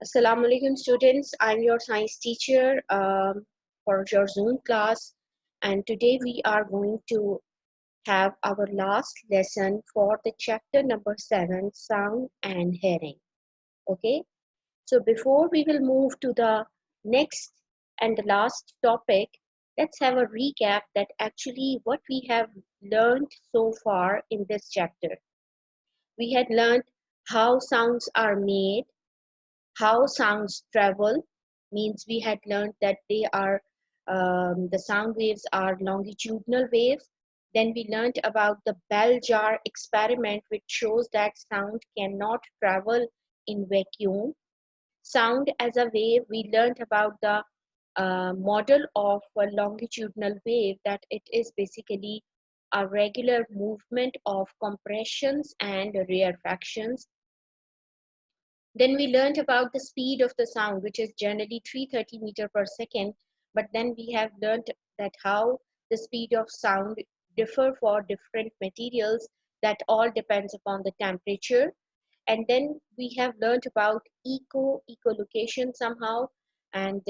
Assalamu alaikum students, I'm your science teacher for your Zoom class, and today we are going to have our last lesson for the chapter number 7, sound and hearing. Okay, so before we will move to the next and the last topic, let's have a recap that actually what we have learned so far in this chapter. We had learned how sounds are made, how sounds travel, means we had learned that they are the sound waves are longitudinal waves. Then we learned about the bell jar experiment, which shows that sound cannot travel in vacuum. Sound as a wave, we learned about the model of a longitudinal wave, that it is basically a regular movement of compressions and rarefactions. Then we learned about the speed of the sound, which is generally 330 meter per second. But then we have learned that how the speed of sound differ for different materials. That all depends upon the temperature. And then we have learned about echolocation somehow. And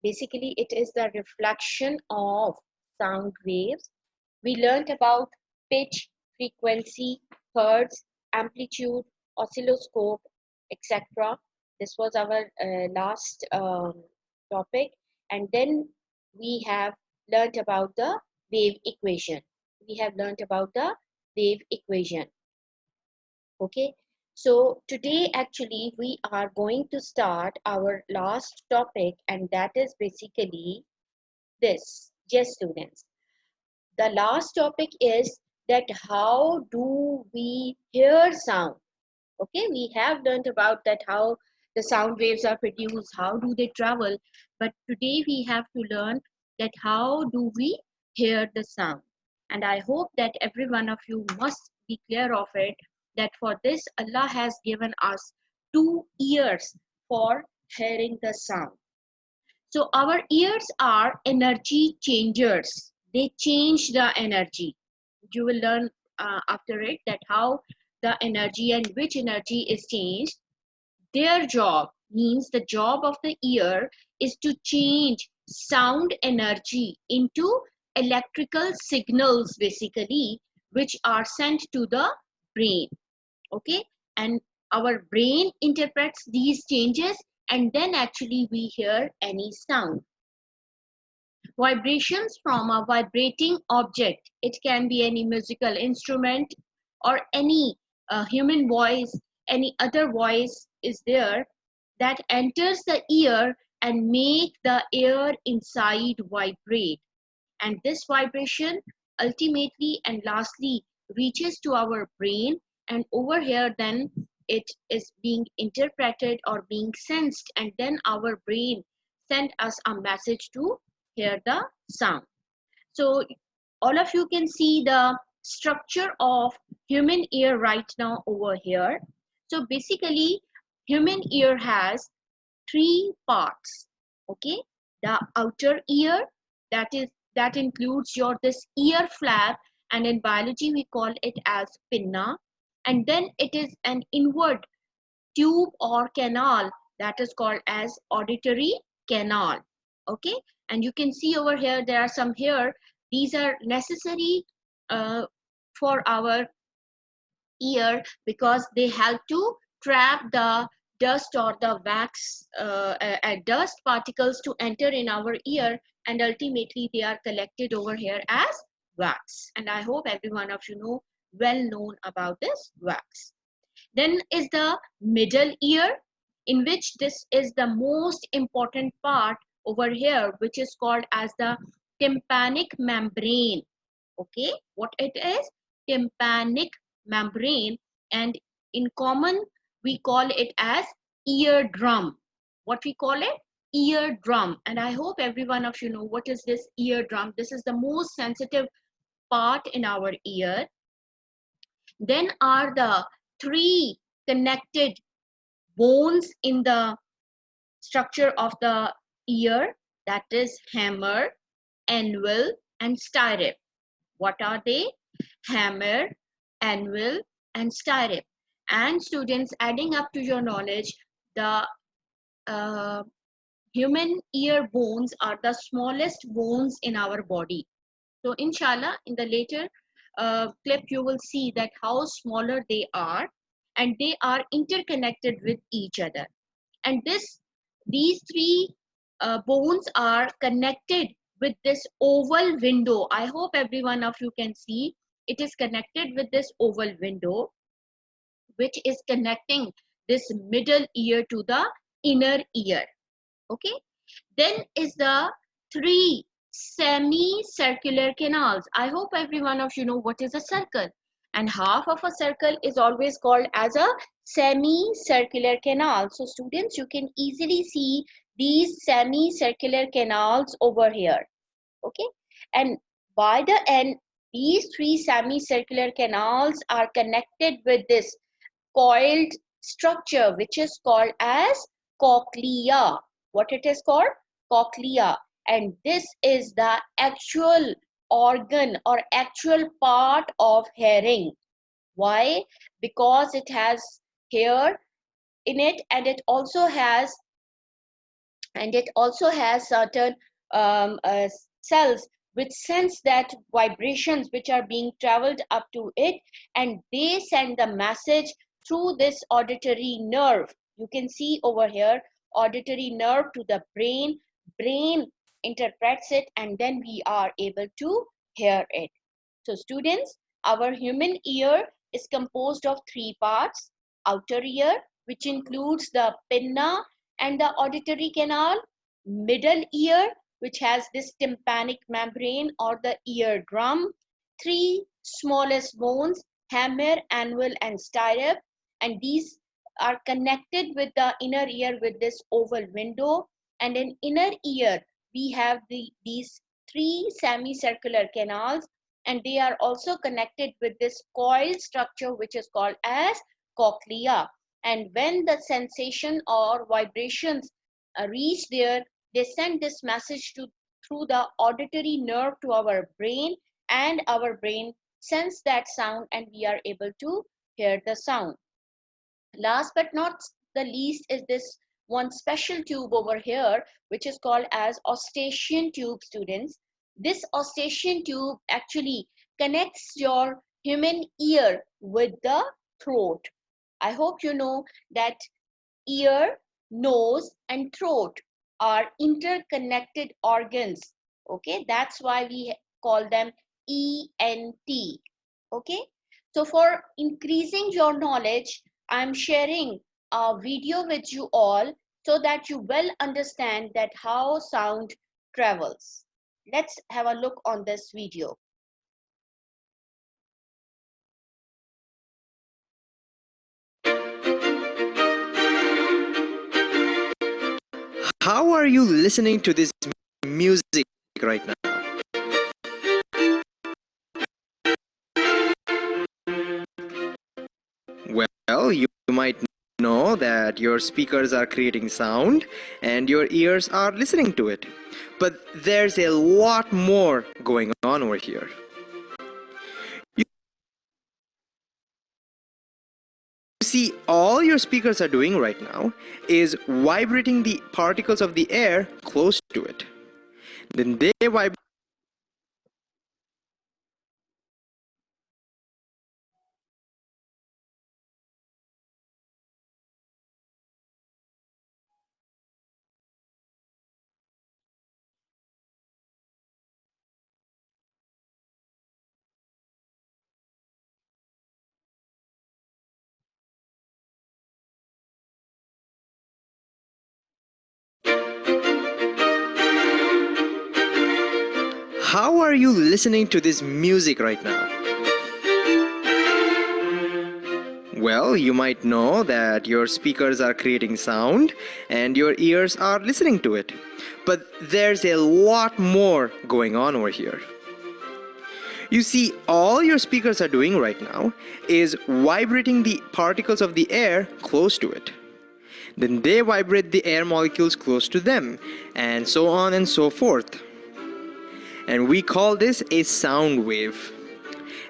basically it is the reflection of sound waves. We learned about pitch, frequency, hertz, amplitude, oscilloscope, etc. This was our last topic. And then we have learned about the wave equation. We have learned about the wave equation. Okay. So today actually we are going to start our last topic, and that is basically this. Yes, students. The last topic is that how do we hear sound? Okay, we have learned about that how the sound waves are produced, how do they travel, but today we have to learn that how do we hear the sound. And I hope that every one of you must be clear of it, that for this Allah has given us 2 ears for hearing the sound. So our ears are energy changers. They change the energy. You will learn after it that how the energy and which energy is changed. Their job means the job of the ear is to change sound energy into electrical signals, basically, which are sent to the brain. Okay, and our brain interprets these changes, and then actually we hear any sound. Vibrations from a vibrating object, it can be any musical instrument or any human voice, any other voice is there, that enters the ear and make the air inside vibrate. And this vibration ultimately and lastly reaches to our brain, and over here then it is being interpreted or being sensed, and then our brain sent us a message to hear the sound. So all of you can see the structure of human ear right now over here. So basically human ear has 3 parts. Okay, the outer ear, that includes your this ear flap, and in biology we call it as pinna. And then it is an inward tube or canal, that is called as auditory canal. Okay, and you can see over here there are some here, these are necessary uh, for our ear, because they help to trap the dust or the wax dust particles to enter in our ear, and ultimately they are collected over here as wax. And I hope every one of you know well known about this wax. Then is the middle ear, in which this is the most important part over here, which is called as the tympanic membrane. Okay, what it is? Tympanic membrane, and in common we call it as eardrum. What we call it? Eardrum. And I hope every one of you know what is this eardrum. This is the most sensitive part in our ear. Then are the 3 connected bones in the structure of the ear, that is hammer, anvil, and stirrup. What are they? Hammer, anvil, and stirrup. And students, adding up to your knowledge, the uh, human ear bones are the smallest bones in our body. So inshallah, in the later clip, you will see that how smaller they are, and they are interconnected with each other. And these three bones are connected with this oval window. I hope every one of you can see it is connected with this oval window, which is connecting this middle ear to the inner ear. Okay, then is the three semicircular canals. I hope every one of you know what is a circle, and half of a circle is always called as a semicircular canal. So students, you can easily see these semicircular canals over here. Okay, and by the end, these three semicircular canals are connected with this coiled structure, which is called as cochlea. What it is called? Cochlea. And this is the actual organ or actual part of hearing. Why? Because it has hair in it, and it also has certain cells which sense that vibrations which are being traveled up to it, and they send the message through this auditory nerve. You can see over here auditory nerve to the brain interprets it, and then we are able to hear it. So students, our human ear is composed of three parts: outer ear, which includes the pinna and the auditory canal; middle ear, which has this tympanic membrane or the eardrum; three smallest bones, hammer, anvil, and stirrup, and these are connected with the inner ear with this oval window. And in inner ear, we have these three semicircular canals, and they are also connected with this coiled structure which is called as cochlea. And when the sensation or vibrations reach there, they send this message through the auditory nerve to our brain, and our brain sense that sound, and we are able to hear the sound. Last but not the least is this one special tube over here, which is called as eustachian tube, students. This eustachian tube actually connects your human ear with the throat. I hope you know that ear, nose, and throat are interconnected organs. Okay, that's why we call them ENT. Okay, so for increasing your knowledge, I'm sharing a video with you all so that you well understand that how sound travels. Let's have a look on this video. How are you listening to this music right now? Well, you might know that your speakers are creating sound and your ears are listening to it. But there's a lot more going on over here. You see, all your speakers are doing right now is vibrating the particles of the air close to it. Then they vibrate. How are you listening to this music right now? Well, you might know that your speakers are creating sound and your ears are listening to it. But there's a lot more going on over here. You see, all your speakers are doing right now is vibrating the particles of the air close to it. Then they vibrate the air molecules close to them, and so on and so forth. And we call this a sound wave.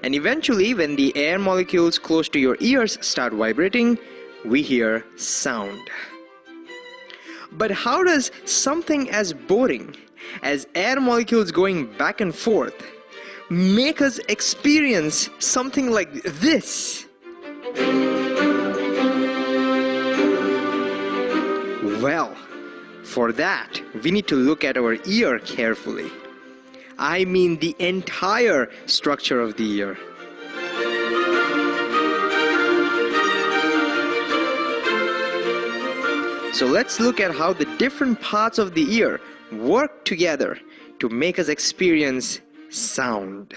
And eventually, when the air molecules close to your ears start vibrating, we hear sound. But how does something as boring as air molecules going back and forth make us experience something like this? Well, for that, we need to look at our ear carefully. I mean the entire structure of the ear. So let's look at how the different parts of the ear work together to make us experience sound.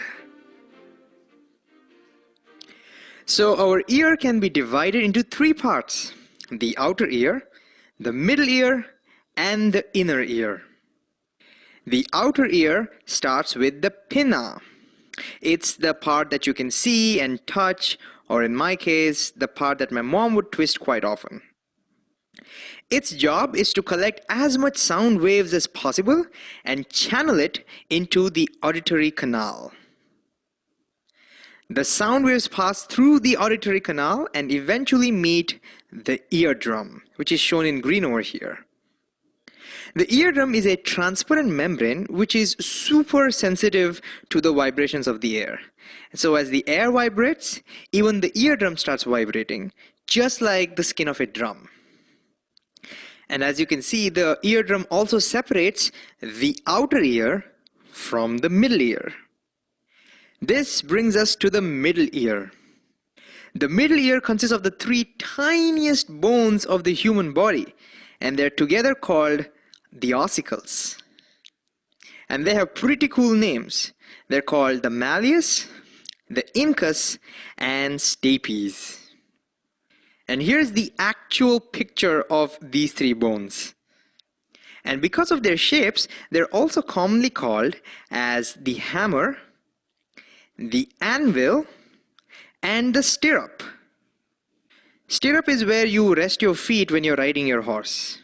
So our ear can be divided into three parts: the outer ear, the middle ear, and the inner ear. The outer ear starts with the pinna. It's the part that you can see and touch, or in my case, the part that my mom would twist quite often. Its job is to collect as much sound waves as possible and channel it into the auditory canal. The sound waves pass through the auditory canal and eventually meet the eardrum, which is shown in green over here. The eardrum is a transparent membrane which is super sensitive to the vibrations of the air. So as the air vibrates, even the eardrum starts vibrating, just like the skin of a drum. And as you can see, the eardrum also separates the outer ear from the middle ear. This brings us to the middle ear. The middle ear consists of the three tiniest bones of the human body, and they're together called the ossicles. And they have pretty cool names. They're called the malleus, the incus, and stapes. And here's the actual picture of these three bones. And because of their shapes, they're also commonly called as the hammer, the anvil, and the stirrup. Stirrup is where you rest your feet when you're riding your horse.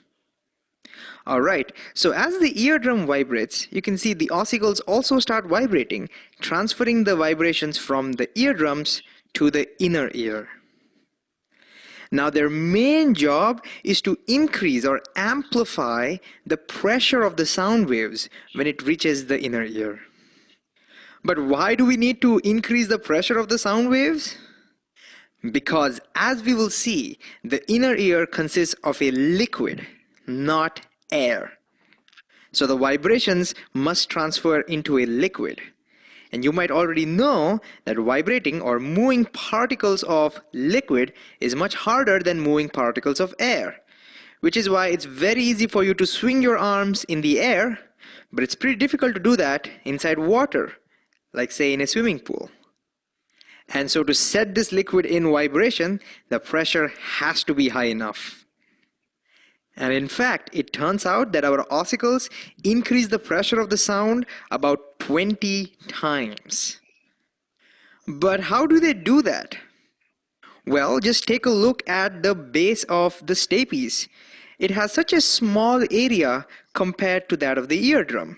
Alright, so as the eardrum vibrates, you can see the ossicles also start vibrating, transferring the vibrations from the eardrums to the inner ear. Now their main job is to increase or amplify the pressure of the sound waves when it reaches the inner ear. But why do we need to increase the pressure of the sound waves? Because as we will see, the inner ear consists of a liquid, not air. So the vibrations must transfer into a liquid. And you might already know that vibrating or moving particles of liquid is much harder than moving particles of air, which is why it's very easy for you to swing your arms in the air, but it's pretty difficult to do that inside water, like say in a swimming pool. And so to set this liquid in vibration, the pressure has to be high enough. And in fact, it turns out that our ossicles increase the pressure of the sound about 20 times. But how do they do that? Well, just take a look at the base of the stapes. It has such a small area compared to that of the eardrum.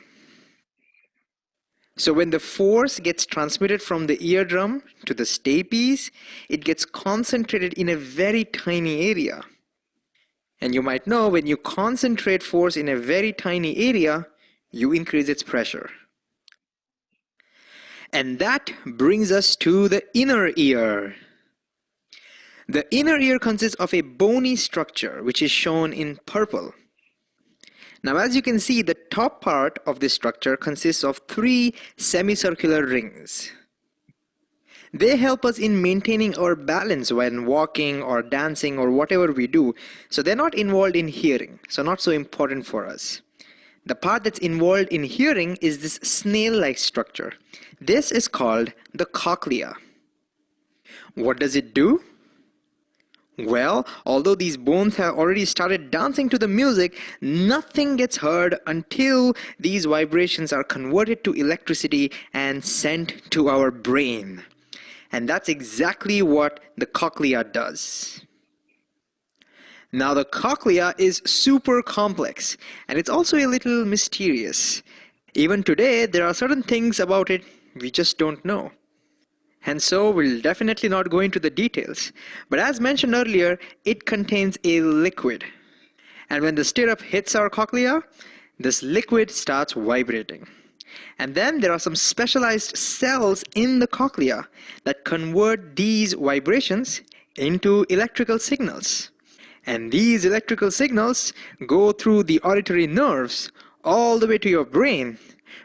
So when the force gets transmitted from the eardrum to the stapes, it gets concentrated in a very tiny area. And you might know when you concentrate force in a very tiny area, you increase its pressure. And that brings us to the inner ear. The inner ear consists of a bony structure, which is shown in purple. Now, as you can see, the top part of this structure consists of three semicircular rings. They help us in maintaining our balance when walking or dancing or whatever we do. So they're not involved in hearing, so not so important for us. The part that's involved in hearing is this snail-like structure. This is called the cochlea. What does it do? Well, although these bones have already started dancing to the music, nothing gets heard until these vibrations are converted to electricity and sent to our brain. And that's exactly what the cochlea does. Now the cochlea is super complex, and it's also a little mysterious. Even today, there are certain things about it we just don't know. And so we'll definitely not go into the details. But as mentioned earlier, it contains a liquid. And when the stirrup hits our cochlea, this liquid starts vibrating. And then there are some specialized cells in the cochlea that convert these vibrations into electrical signals. And these electrical signals go through the auditory nerves all the way to your brain,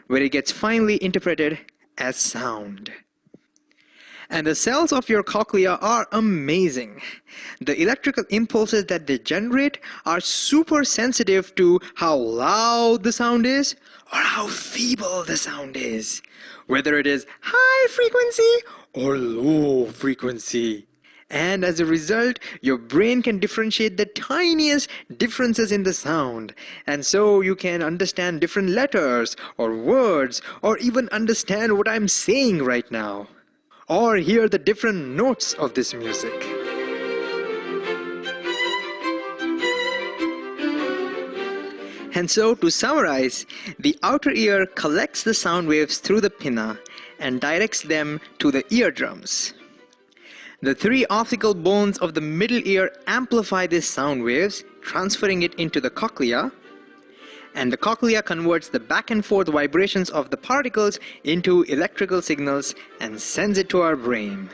where it gets finally interpreted as sound. And the cells of your cochlea are amazing. The electrical impulses that they generate are super sensitive to how loud the sound is or how feeble the sound is, whether it is high frequency or low frequency. And as a result, your brain can differentiate the tiniest differences in the sound. And so you can understand different letters or words or even understand what I'm saying right now or hear the different notes of this music. And so, to summarize, the outer ear collects the sound waves through the pinna and directs them to the eardrums. The three optical bones of the middle ear amplify these sound waves, transferring it into the cochlea, and the cochlea converts the back and forth vibrations of the particles into electrical signals and sends it to our brain.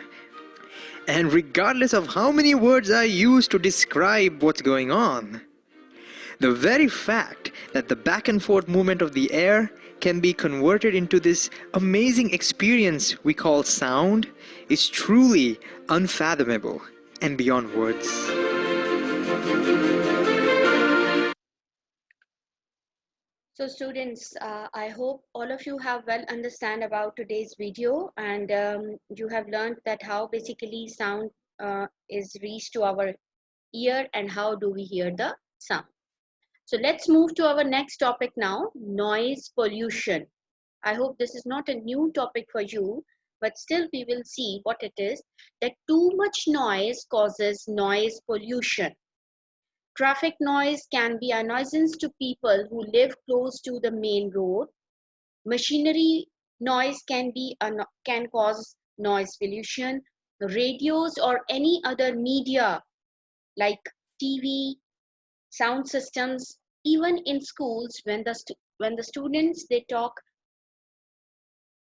And regardless of how many words I use to describe what's going on, the very fact that the back and forth movement of the air can be converted into this amazing experience we call sound is truly unfathomable and beyond words. So students, I hope all of you have well understand about today's video, and you have learned that how basically sound is reached to our ear and how do we hear the sound. So let's move to our next topic now, noise pollution. I hope this is not a new topic for you, but still we will see what it is, that too much noise causes noise pollution. Traffic noise can be a nuisance to people who live close to the main road. Machinery noise can cause noise pollution. Radios or any other media like TV, sound systems, even in schools when the students they talk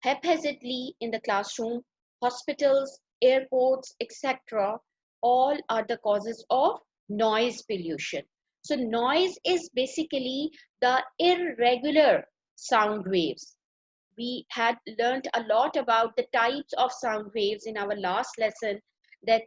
haphazardly in the classroom, hospitals, airports, etc., all are the causes of noise pollution. So noise is basically the irregular sound waves. We had learned a lot about the types of sound waves in our last lesson, that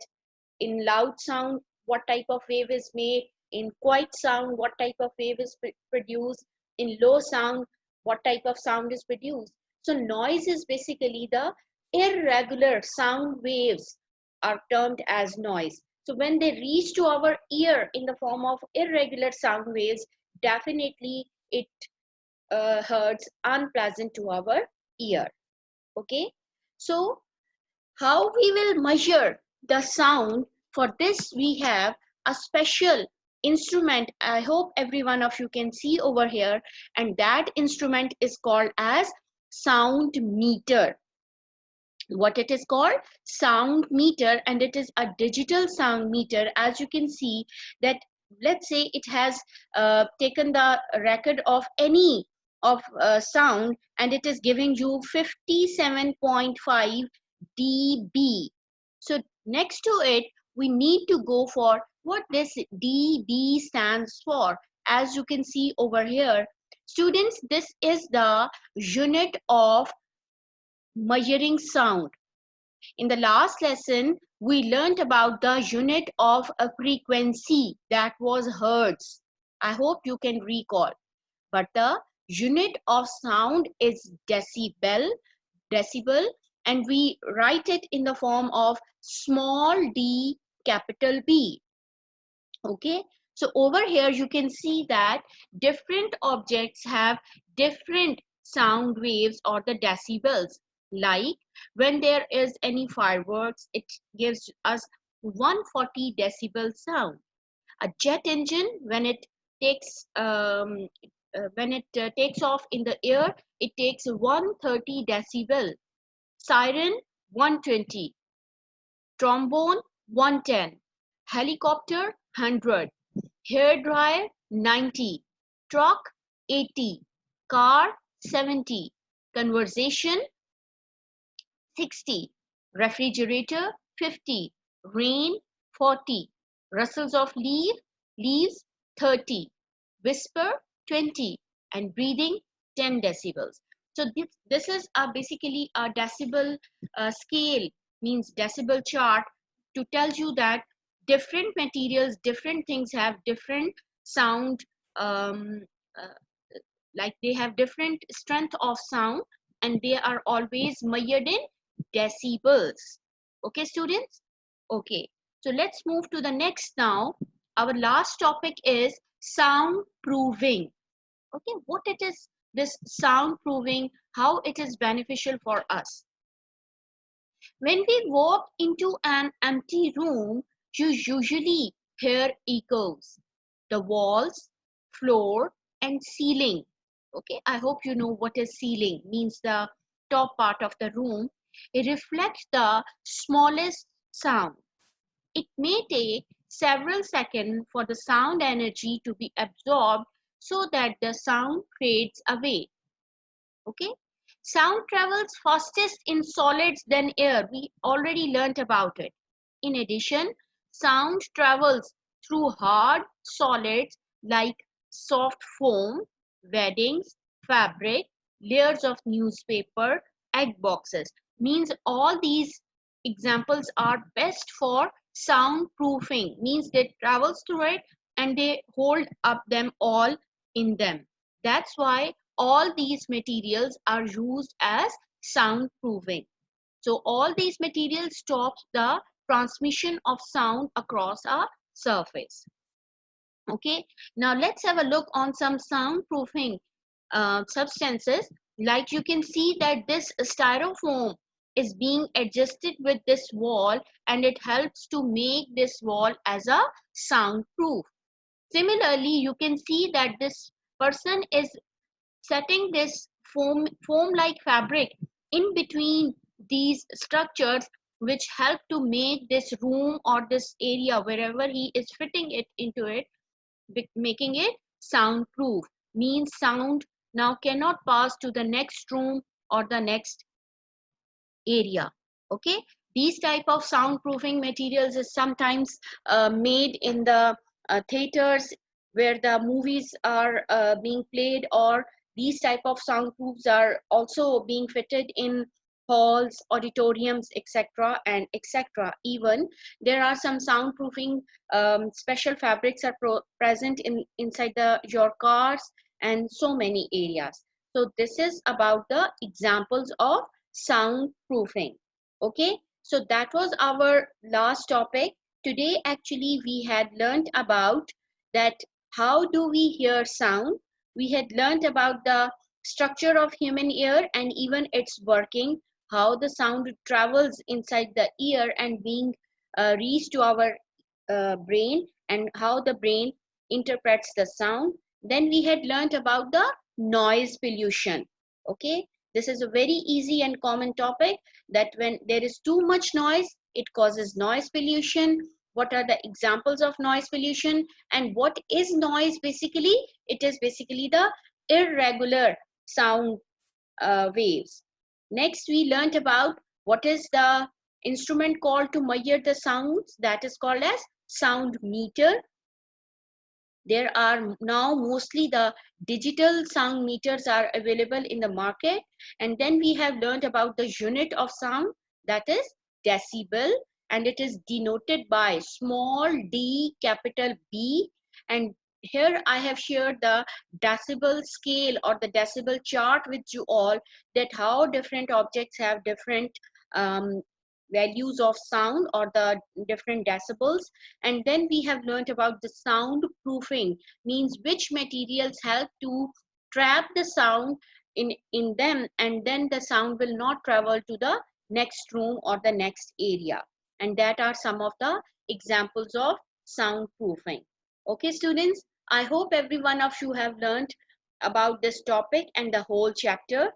in loud sound what type of wave is made, in quiet sound what type of wave is produced, in low sound what type of sound is produced. So noise is basically the irregular sound waves are termed as noise. So when they reach to our ear in the form of irregular sound waves, definitely it hurts unpleasant to our ear. Okay, so how we will measure the sound? For this we have a special instrument. I hope every one of you can see over here, and that instrument is called as sound meter. What it is called? Sound meter, and it is a digital sound meter. As you can see that, let's say it has taken the record of any of sound, and it is giving you 57.5 dB. So next to it we need to go for what this dB stands for. As you can see over here, students, this is the unit of measuring sound. In the last lesson, we learned about the unit of a frequency, that was hertz. I hope you can recall. But the unit of sound is decibel, and we write it in the form of small d, capital B. Okay, so over here you can see that different objects have different sound waves or the decibels. Like when there is any fireworks, it gives us 140 decibel sound. A jet engine, when it takes off in the air, it takes 130 decibel. Siren, 120. Trombone, 110. Helicopter, 100. Hair dryer, 90, truck 80, car 70, conversation 60, refrigerator 50, rain 40, rustles of leaves 30, whisper 20, and breathing 10 decibels. So this is basically a decibel scale, means decibel chart, to tell you that different materials, different things have different sound, um, uh, like they have different strength of sound, and they are always measured in decibels. Okay, students? Okay, so let's move to the next now. Our last topic is sound proving. Okay, what it is, this sound proving, how it is beneficial for us. When we walk into an empty room, you usually hear echoes, the walls, floor, and ceiling. Okay, I hope you know what is ceiling, means the top part of the room. It reflects the smallest sound. It may take several seconds for the sound energy to be absorbed so that the sound fades away. Okay, sound travels fastest in solids than air. We already learnt about it. In addition, sound travels through hard solids like soft foam, weddings, fabric, layers of newspaper, egg boxes. Means all these examples are best for soundproofing, means they travels through it and they hold up them all in them. That's why all these materials are used as soundproofing. So all these materials stop the transmission of sound across a surface. Okay, now let's have a look on some soundproofing substances. Like you can see that this styrofoam is being adjusted with this wall, and it helps to make this wall as a soundproof. Similarly, you can see that this person is setting this foam like fabric in between these structures, which help to make this room or this area wherever he is fitting it into it, making it soundproof, means sound now cannot pass to the next room or the next area. Okay, these type of soundproofing materials is sometimes made in the theaters where the movies are being played, or these type of soundproofs are also being fitted in halls, auditoriums, etc. and etc. Even there are some soundproofing special fabrics are present in inside the your cars and so many areas. So this is about the examples of soundproofing. Okay, so that was our last topic. Today actually we had learned about that how do we hear sound. We had learned about the structure of human ear and even its working, how the sound travels inside the ear and being reached to our brain, and how the brain interprets the sound. Then we had learned about the noise pollution. Okay, this is a very easy and common topic, that when there is too much noise, it causes noise pollution. What are the examples of noise pollution, and what is noise basically? It is basically the irregular sound waves. Next, we learnt about what is the instrument called to measure the sounds, that is called as sound meter. There are now mostly the digital sound meters are available in the market. And then we have learned about the unit of sound, that is decibel, and it is denoted by small d capital B. And here I have shared the decibel scale or the decibel chart with you all, that how different objects have different um, values of sound or the different decibels. And then we have learned about the sound proofing, means which materials help to trap the sound in them, and then the sound will not travel to the next room or the next area. And that are some of the examples of soundproofing. Okay, students, I hope every one of you have learned about this topic and the whole chapter.